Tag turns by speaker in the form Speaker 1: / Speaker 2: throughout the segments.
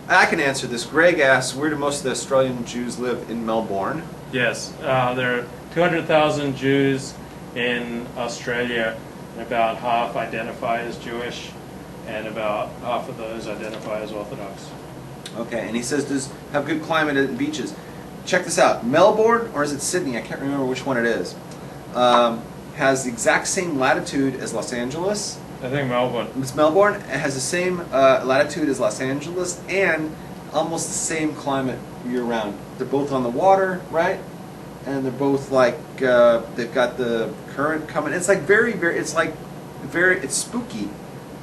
Speaker 1: I can answer this. Greg asks, where do most of the Australian Jews live? In Melbourne.
Speaker 2: Yes, there are 200,000 Jews in Australia, and about half identify as Jewish, and about half of those identify as Orthodox.
Speaker 1: Okay, and he says, does have good climate and beaches. Check this out. Melbourne, or is it Sydney? I can't remember which one it is. Has the exact same latitude as Los Angeles.
Speaker 2: I think Melbourne.
Speaker 1: It's Melbourne. It has the same latitude as Los Angeles and almost the same climate year-round. They're both on the water, right? And they're both like, they've got the current coming. It's like it's spooky.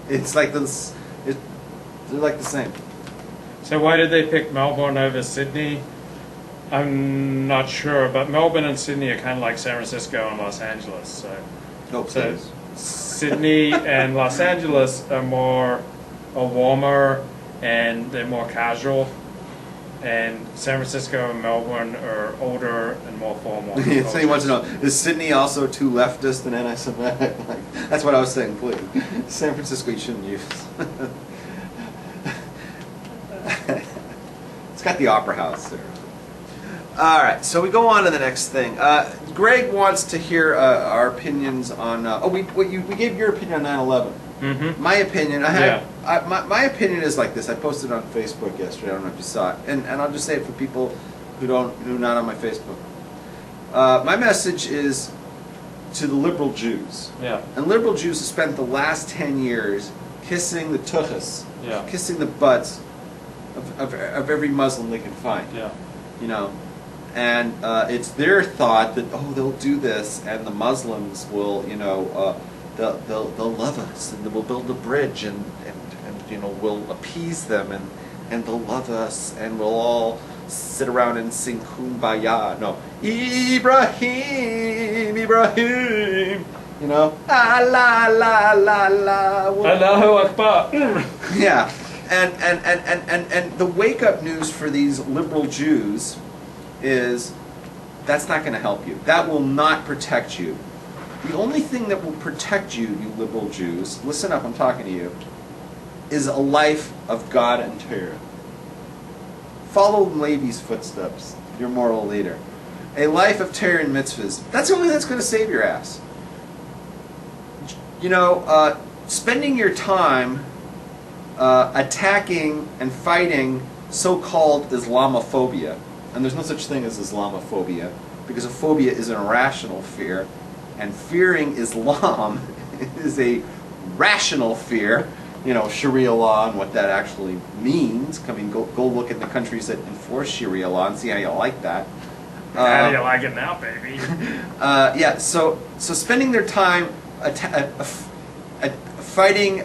Speaker 1: It's like this, they're like the same.
Speaker 2: So why did they pick Melbourne over Sydney? I'm not sure, but Melbourne and Sydney are kind of like San Francisco and Los Angeles. So Sydney and Los Angeles are warmer and they're more casual, and San Francisco and Melbourne are older and more formal.
Speaker 1: So he wants to know, is Sydney also too leftist and anti-Semitic? That's what I was saying, please. San Francisco you shouldn't use. It's got the Opera House there. All right, so we go on to the next thing. Greg wants to hear our opinions on. We gave your opinion on 9/11.
Speaker 2: Mm-hmm.
Speaker 1: My opinion, my opinion is like this. I posted on Facebook yesterday. I don't know if you saw it, and I'll just say it for people who are not on my Facebook. My message is to the liberal Jews.
Speaker 2: Yeah.
Speaker 1: And liberal Jews have spent the last 10 years kissing the tuchus,
Speaker 2: Yeah.
Speaker 1: kissing the butts of every Muslim they can find.
Speaker 2: Yeah.
Speaker 1: You know, and it's their thought that they'll do this and the Muslims will they'll love us and we'll build a bridge and we'll appease them and they'll love us and we'll all sit around and sing Kumbaya. No, Ibrahim, la la la la.
Speaker 2: Allahu Akbar.
Speaker 1: Yeah. And the wake-up news for these liberal Jews is that's not going to help you. That will not protect you. The only thing that will protect you, you liberal Jews, listen up, I'm talking to you, is a life of God and Torah. Follow Levi's footsteps, your moral leader. A life of Torah and mitzvahs. That's the only thing that's going to save your ass. Spending your time attacking and fighting so-called Islamophobia. And there's no such thing as Islamophobia, because a phobia is an irrational fear, and fearing Islam is a rational fear. Sharia law and what that actually means. Go look at the countries that enforce Sharia law and see how you like that.
Speaker 2: How do you like it now, baby?
Speaker 1: Yeah, so spending their time fighting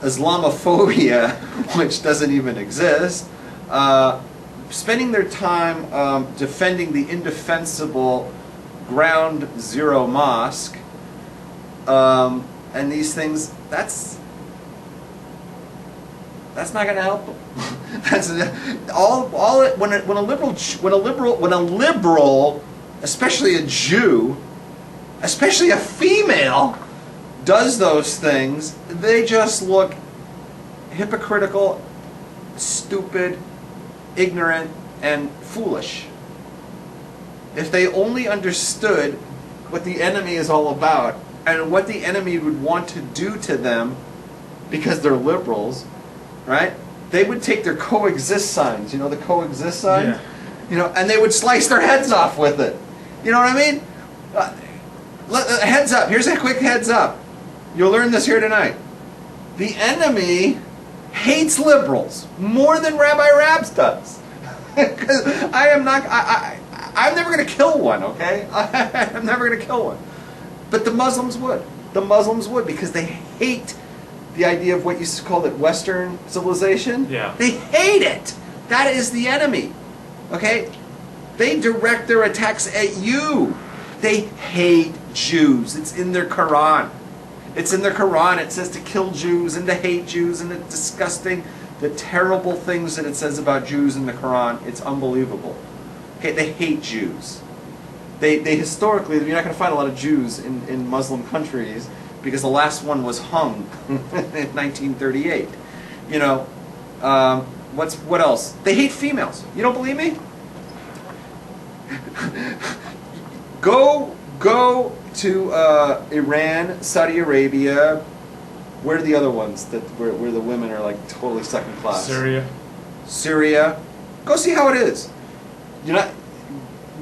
Speaker 1: Islamophobia, which doesn't even exist, spending their time defending the indefensible Ground Zero Mosque, and these things, that's not going to help them. That's when a liberal, especially a Jew, especially a female, does those things, they just look hypocritical, stupid, ignorant, and foolish. If they only understood what the enemy is all about and what the enemy would want to do to them because they're liberals, right? They would take their coexist signs, the coexist signs?
Speaker 2: Yeah.
Speaker 1: And they would slice their heads off with it. You know what I mean? Heads up. Here's a quick heads up. You'll learn this here tonight. The enemy hates liberals more than Rabbi Rabs does. Because I'm never going to kill one, okay? I'm never going to kill one. But the Muslims would. The Muslims would, because they hate the idea of what you call it Western civilization.
Speaker 2: Yeah.
Speaker 1: They hate it. That is the enemy. Okay? They direct their attacks at you. They hate Jews. It's in their Quran. It's in their Quran. It says to kill Jews and to hate Jews, and it's disgusting. The terrible things that it says about Jews in the Quran, it's unbelievable. Okay, they hate Jews. They historically, you're not going to find a lot of Jews in Muslim countries because the last one was hung in 1938. What else? They hate females. You don't believe me? Go to Iran, Saudi Arabia. Where are the other ones where the women are like totally second class? Syria. Go see how it is.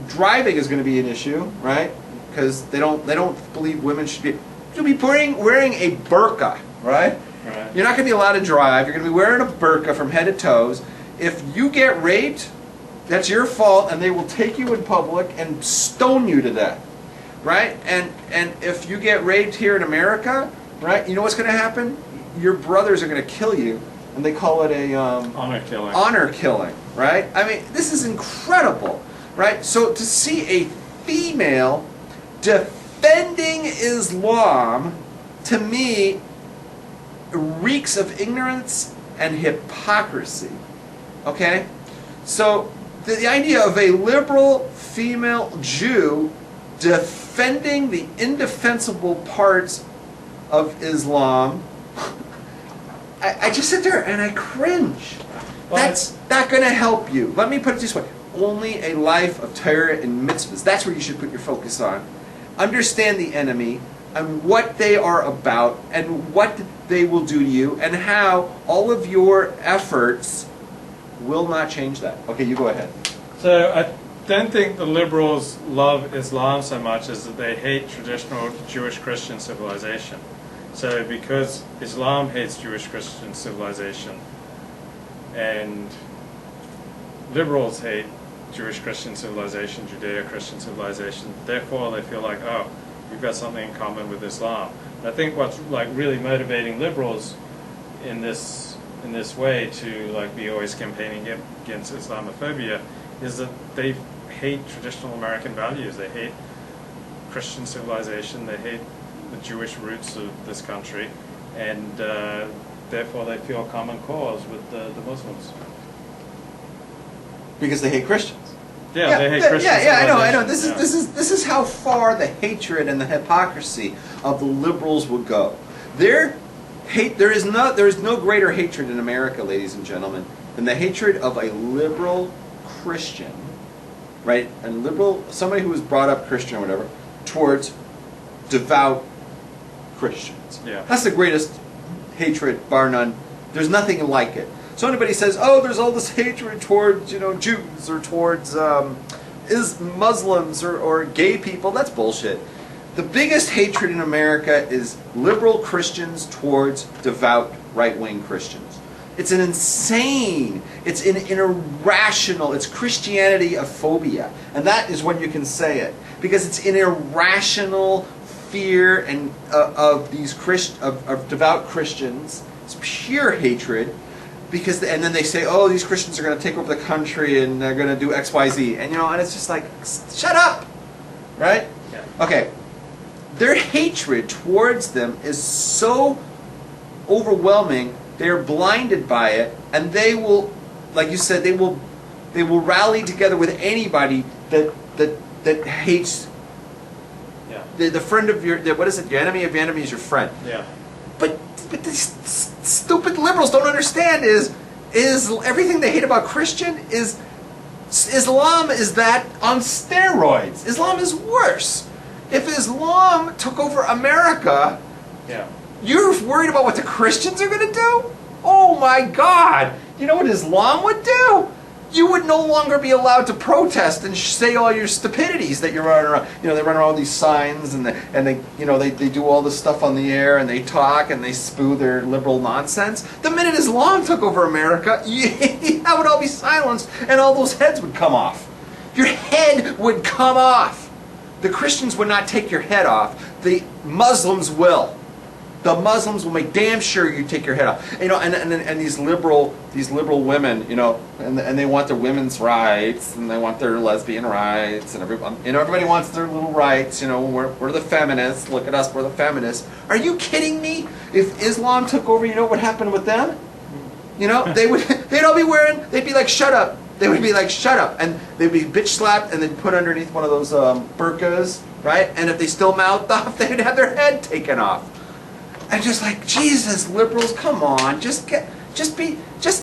Speaker 1: Driving is going to be an issue, right? Because they don't believe women should be wearing a burqa, right?
Speaker 2: Right.
Speaker 1: You're not going to be allowed to drive. You're going to be wearing a burqa from head to toes. If you get raped, that's your fault, and they will take you in public and stone you to death, right? And if you get raped here in America, right? You know what's going to happen? Your brothers are going to kill you, and they call it a
Speaker 2: honor killing.
Speaker 1: Honor killing, right? I mean, this is incredible, right? So to see a female defending Islam, to me, reeks of ignorance and hypocrisy. Okay? So the idea of a liberal female Jew defending the indefensible parts of Islam, I just sit there and I cringe.
Speaker 2: Well,
Speaker 1: that's not going to help you. Let me put it this way. Only a life of Torah and mitzvahs. That's where you should put your focus on. Understand the enemy and what they are about and what they will do to you and how all of your efforts will not change that. Okay, you go ahead.
Speaker 2: So I don't think the liberals love Islam so much as that they hate traditional Jewish Christian civilization. So because Islam hates Jewish Christian civilization and liberals hate Jewish Christian civilization, Judeo-Christian civilization, therefore they feel like, oh, we've got something in common with Islam. And I think what's like really motivating liberals in this way to like be always campaigning against Islamophobia is that they hate traditional American values. They hate Christian civilization. They hate the Jewish roots of this country, and therefore they feel common cause with the Muslims.
Speaker 1: Because they hate Christians.
Speaker 2: Yeah, they hate Christians.
Speaker 1: I know. This is how far the hatred and the hypocrisy of the liberals will go. There is no greater hatred in America, ladies and gentlemen, than the hatred of a liberal Christian, right? And liberal, somebody who was brought up Christian or whatever, towards devout Christians.
Speaker 2: Yeah.
Speaker 1: That's the greatest hatred, bar none. There's nothing like it. So anybody says, oh, there's all this hatred towards, Jews or towards Muslims or gay people, that's bullshit. The biggest hatred in America is liberal Christians towards devout right-wing Christians. It's an insane, it's an irrational, it's Christianity of phobia. And that is when you can say it. Because it's an irrational fear and of these of devout Christians. It's pure hatred. And then they say, oh, these Christians are going to take over the country and they're going to do X, Y, Z. And and it's just like, shut up! Right?
Speaker 2: Yeah.
Speaker 1: Okay. Their hatred towards them is so overwhelming, they're blinded by it, and they will, like you said, they will rally together with anybody that hates the friend of your, what is it, your enemy of your enemy is your friend.
Speaker 2: Yeah.
Speaker 1: But these stupid liberals don't understand is everything they hate about Christian is Islam is that on steroids. Islam is worse. If Islam took over America, you're worried about what the Christians are going to do? Oh my God! You know what Islam would do? You would no longer be allowed to protest and say all your stupidities that you're running around. They run around with these signs and they do all this stuff on the air and they talk and they spew their liberal nonsense. The minute Islam took over America, that would all be silenced and all those heads would come off. Your head would come off. The Christians would not take your head off. The Muslims will. The Muslims will make damn sure you take your head off. And these liberal women, and they want their women's rights, and they want their lesbian rights, and everybody wants their little rights. We're the feminists. Look at us, we're the feminists. Are you kidding me? If Islam took over, you know what would happen with them? They'd all be wearing. They'd be like, shut up. They would be like, shut up, and they'd be bitch slapped, and they'd put underneath one of those burqas, right? And if they still mouthed off, they'd have their head taken off. And just like, Jesus, liberals, come on, just be